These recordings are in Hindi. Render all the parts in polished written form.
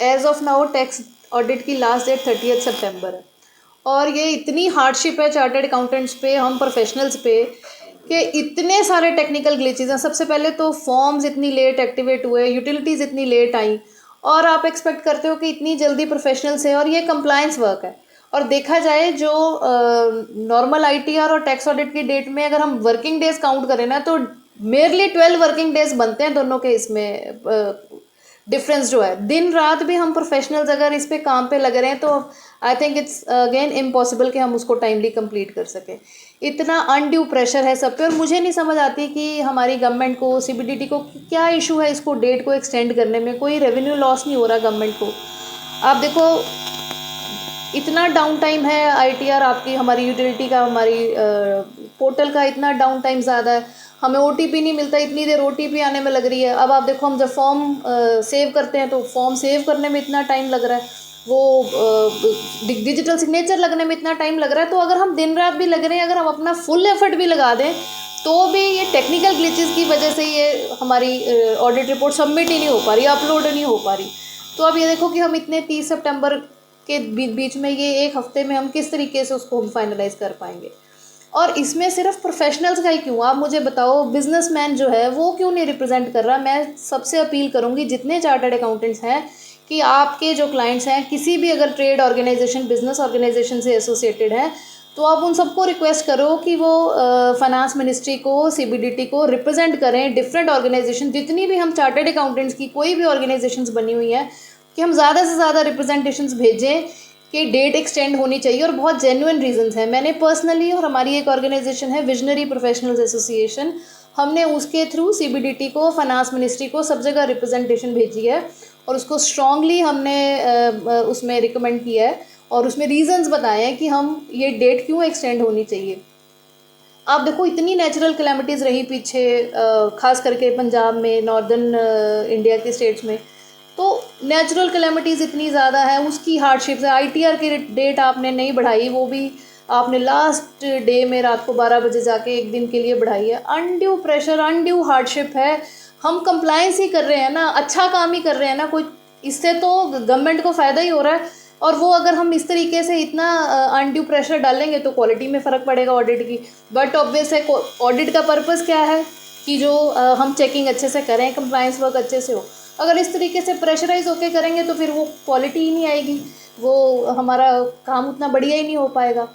As of now tax audit की लास्ट डेट 30 सितंबर है, और ये इतनी हार्डशिप है चार्टर्ड अकाउंटेंट्स पे, हम प्रोफेशनल्स पे, कि इतने सारे टेक्निकल ग्लिचेस हैं। सबसे पहले तो फॉर्म्स इतनी लेट एक्टिवेट हुए, यूटिलिटीज़ इतनी लेट आई, और आप एक्सपेक्ट करते हो कि इतनी जल्दी प्रोफेशनल्स है, और ये कंप्लायंस वर्क है। और देखा जाए जो नॉर्मल आईटीआर और टैक्स ऑडिट की डेट में अगर हम वर्किंग डेज काउंट करें ना, तो मेयरली 12 वर्किंग डेज बनते हैं दोनों के। इसमें डिफरेंस जो है, दिन रात भी हम प्रोफेशनल्स अगर इस पे काम पे लग रहे हैं, तो I think it's again impossible कि हम उसको टाइमली कंप्लीट कर सकें। इतना अनड्यू प्रेशर है सब पे, और मुझे नहीं समझ आती कि हमारी गवर्नमेंट को, सीबीडीटी को क्या इशू है इसको डेट को एक्सटेंड करने में। कोई रेवेन्यू लॉस नहीं हो रहा गवर्नमेंट को। आप देखो इतना डाउन टाइम है आईटीआर आपकी, हमारी यूटिलिटी का, हमारी पोर्टल का इतना डाउन टाइम ज़्यादा है, हमें ओटीपी नहीं मिलता, इतनी देर ओटीपी आने में लग रही है। अब आप देखो हम जब फॉर्म सेव करते हैं तो फॉर्म सेव करने में इतना टाइम लग रहा है, वो डिजिटल सिग्नेचर लगने में इतना टाइम लग रहा है। तो अगर हम दिन रात भी लग रहे हैं, अगर हम अपना फुल एफर्ट भी लगा दें, तो भी ये टेक्निकल ग्लिचेस की वजह से ये हमारी ऑडिट रिपोर्ट सबमिट ही नहीं हो पा रही, अपलोड नहीं हो पा रही। तो अब ये देखो कि हम इतने 30 सितंबर के बीच में, ये एक हफ्ते में हम किस तरीके से उसको हम फाइनलाइज कर पाएंगे। और इसमें सिर्फ प्रोफेशनल्स का ही क्यों, आप मुझे बताओ, बिजनेसमैन जो है वो क्यों नहीं रिप्रेजेंट कर रहा। मैं सबसे अपील करूंगी जितने चार्टर्ड अकाउंटेंट्स हैं, कि आपके जो क्लाइंट्स हैं किसी भी अगर ट्रेड ऑर्गेनाइजेशन, बिजनेस ऑर्गेनाइजेशन से एसोसिएटेड हैं, तो आप उन सबको रिक्वेस्ट करो कि वो फाइनेंस मिनिस्ट्री को, सीबीडीटी को रिप्रेजेंट करें। डिफरेंट ऑर्गेनाइजेशन, जितनी भी हम चार्टर्ड अकाउंटेंट्स की कोई भी ऑर्गेनाइजेशंस बनी हुई हैं, कि हम ज़्यादा से ज़्यादा रिप्रेजेंटेशंस भेजें कि डेट एक्सटेंड होनी चाहिए। और बहुत जेन्युइन रीजंस हैं। मैंने पर्सनली, और हमारी एक ऑर्गेनाइजेशन है विजनरी प्रोफेशनल्स एसोसिएशन, हमने उसके थ्रू सीबीडीटी को, फाइनेंस मिनिस्ट्री को, सब जगह रिप्रेजेंटेशन भेजी है, और उसको स्ट्रांगली हमने उसमें रिकमेंड किया है, और उसमें रीजंस बताए हैं कि हम ये डेट क्यों एक्सटेंड होनी चाहिए। आप देखो इतनी नेचुरल कैलेमिटीज़ रही पीछे, खास करके पंजाब में, नॉर्दर्न इंडिया के स्टेट्स में, तो नेचुरल कैलेमिटीज़ इतनी ज़्यादा है, उसकी हार्डशिप्स है। आईटीआर की डेट आपने नहीं बढ़ाई, वो भी आपने लास्ट डे में रात को 12 बजे जाके एक दिन के लिए बढ़ाई है। अनड्यू प्रेशर, अनड्यू हार्डशिप है। हम कंप्लायंस ही कर रहे हैं ना, अच्छा काम ही कर रहे हैं ना, कोई इससे तो गवर्नमेंट को फ़ायदा ही हो रहा है। और वो अगर हम इस तरीके से इतना अनड्यू प्रेशर डालेंगे तो क्वालिटी में फ़र्क पड़ेगा ऑडिट की। बट ऑब्वियस है, ऑडिट का पर्पज़ क्या है कि जो हम चेकिंग अच्छे से करें, कंप्लायंस वर्क अच्छे से हो। अगर इस तरीके से प्रेशराइज होके करेंगे तो फिर वो क्वालिटी ही नहीं आएगी, वो हमारा काम उतना बढ़िया ही नहीं हो पाएगा।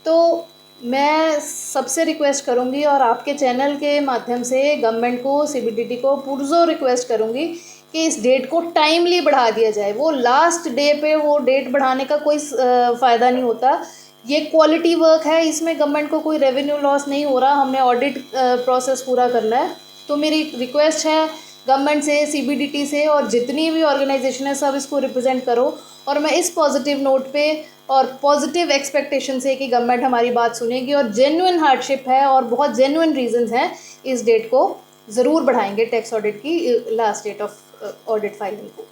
तो मैं सबसे रिक्वेस्ट करूँगी, और आपके चैनल के माध्यम से गवर्नमेंट को, सीबीडीटी को पुरजोर रिक्वेस्ट करूँगी कि इस डेट को टाइमली बढ़ा दिया जाए। वो लास्ट डे पे वो डेट बढ़ाने का कोई फ़ायदा नहीं होता। ये क्वालिटी वर्क है, इसमें गवर्नमेंट को कोई रेवेन्यू लॉस नहीं हो रहा, हमने ऑडिट प्रोसेस पूरा करना है। तो मेरी रिक्वेस्ट है गवर्नमेंट से, सीबीडीटी से, और जितनी भी ऑर्गेनाइजेशन है सब इसको रिप्रेजेंट करो। और मैं इस पॉजिटिव नोट पे और पॉजिटिव एक्सपेक्टेशन से कि गवर्नमेंट हमारी बात सुनेगी, और जेन्युइन हार्डशिप है और बहुत जेन्युइन रीजंस हैं, इस डेट को ज़रूर बढ़ाएंगे, टैक्स ऑडिट की last date of audit filing को।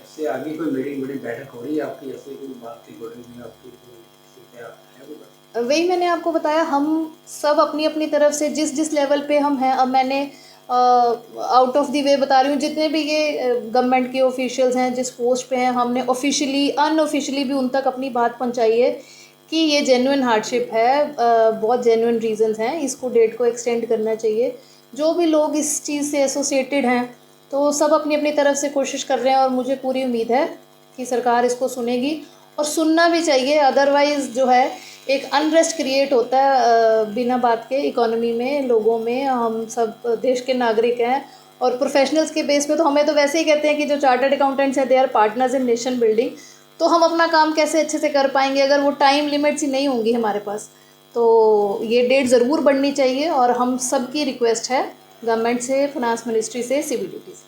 इससे आगे कोई मीटिंग बैठक हो रही है आपकी, ऐसे कोई बात की में आपकी क्या है? वही मैंने आपको बताया, हम सब अपनी अपनी तरफ से जिस जिस लेवल पे हम हैं, अब मैंने आउट ऑफ द वे बता रही हूँ, जितने भी ये गवर्नमेंट के ऑफिशियल्स हैं जिस पोस्ट पे हैं, हमने ऑफिशियली, अनऑफिशियली भी उन तक अपनी बात पहुँचाई है कि ये जेन्युइन हार्डशिप है, बहुत जेन्युइन रीजंस हैं, इसको डेट को एक्सटेंड करना चाहिए। जो भी लोग इस चीज़ से एसोसिएटेड हैं, तो सब अपनी अपनी तरफ से कोशिश कर रहे हैं, और मुझे पूरी उम्मीद है कि सरकार इसको सुनेगी, और सुनना भी चाहिए। अदरवाइज़ जो है एक अनरेस्ट क्रिएट होता है बिना बात के इकोनॉमी में, लोगों में। हम सब देश के नागरिक हैं, और प्रोफेशनल्स के बेस पे तो हमें तो वैसे ही कहते हैं कि जो चार्टर्ड अकाउंटेंट्स हैं they are partners in nation building. तो हम अपना काम कैसे अच्छे से कर पाएंगे अगर वो टाइम लिमिट्स ही नहीं होंगी हमारे पास। तो ये डेट ज़रूर बढ़नी चाहिए, और हम सब की रिक्वेस्ट है गवर्नमेंट से, फाइनेंस मिनिस्ट्री से, सीबीडीटी से।